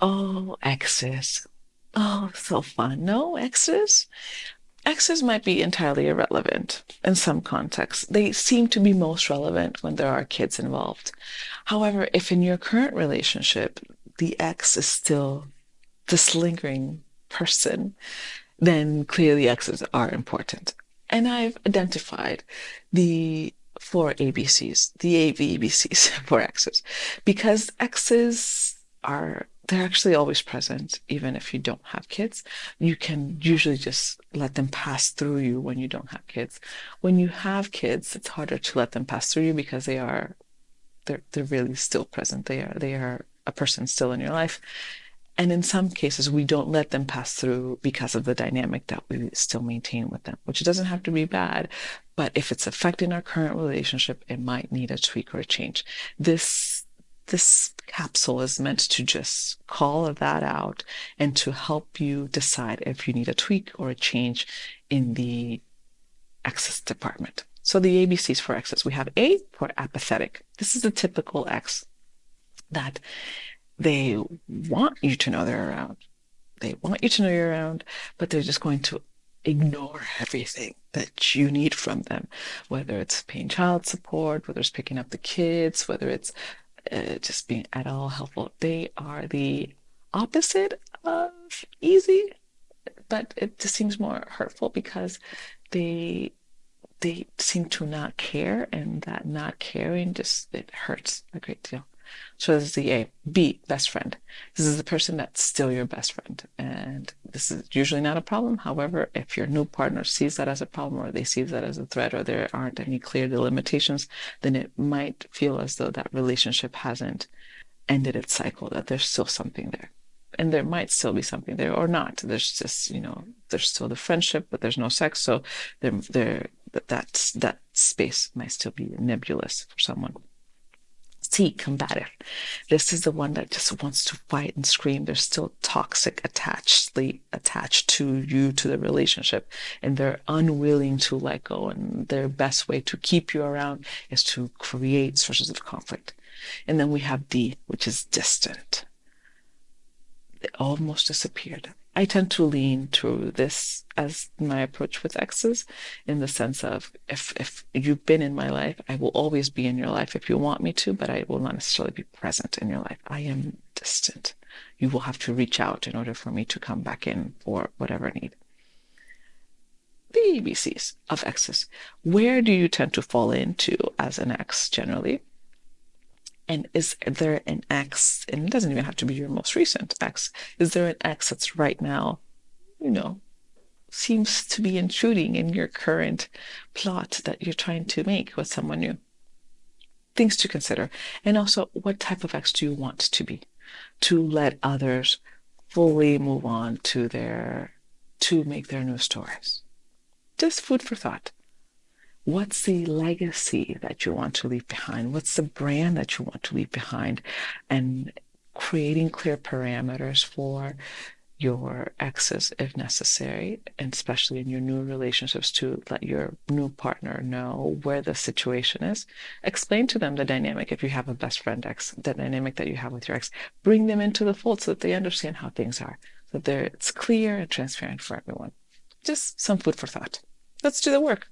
Oh, exes. Oh, so fun. No, exes? Exes might be entirely irrelevant in some contexts. They seem to be most relevant when there are kids involved. However, if in your current relationship, the ex is still this lingering person, then clearly exes are important. And I've identified the four ABCs, the ABCs for exes, because exes are they're actually always present, even if you don't have kids. You can usually just let them pass through you when you don't have kids. When you have kids, it's harder to let them pass through you because they're really still present. They are a person still in your life. And in some cases, we don't let them pass through because of the dynamic that we still maintain with them, which doesn't have to be bad. But if it's affecting our current relationship, it might need a tweak or a change. This this capsule is meant to just call that out and to help you decide if you need a tweak or a change in the access department. So the ABCs for access, we have A for apathetic. This is a typical X that they want you to know they're around. They want you to know you're around, but they're just going to ignore everything that you need from them, whether it's paying child support, whether it's picking up the kids, whether it's just being at all helpful. They are the opposite of easy, but it just seems more hurtful because they they seem to not care, and that not caring just it hurts a great deal. So this is the A. B, best friend. This is the person that's still your best friend. And this is usually not a problem. However, if your new partner sees that as a problem, or they see that as a threat, or there aren't any clear delimitations, then it might feel as though that relationship hasn't ended its cycle, that there's still something there. And there might still be something there or not. There's just, there's still the friendship, but there's no sex. So that space might still be nebulous for someone. C, combative. This is the one that just wants to fight and scream. They're still toxic, attached to you, to the relationship, and they're unwilling to let go. And their best way to keep you around is to create sources of conflict. And then we have D, which is distant. It almost disappeared. I tend to lean to this as my approach with exes, in the sense of if you've been in my life, I will always be in your life if you want me to, but I will not necessarily be present in your life. I am distant. You will have to reach out in order for me to come back in for whatever need. The ABCs of exes. Where do you tend to fall into as an ex generally? And is there an ex, and it doesn't even have to be your most recent ex, is there an ex that's right now, you know, seems to be intruding in your current plot that you're trying to make with someone new? Things to consider. And also, what type of ex do you want to be? To let others fully move on to make their new stories. Just food for thought. What's the legacy that you want to leave behind? What's the brand that you want to leave behind? And creating clear parameters for your exes if necessary, and especially in your new relationships, to let your new partner know where the situation is. Explain to them the dynamic. If you have a best friend ex, the dynamic that you have with your ex, bring them into the fold so that they understand how things are, so that it's clear and transparent for everyone. Just some food for thought. Let's do the work.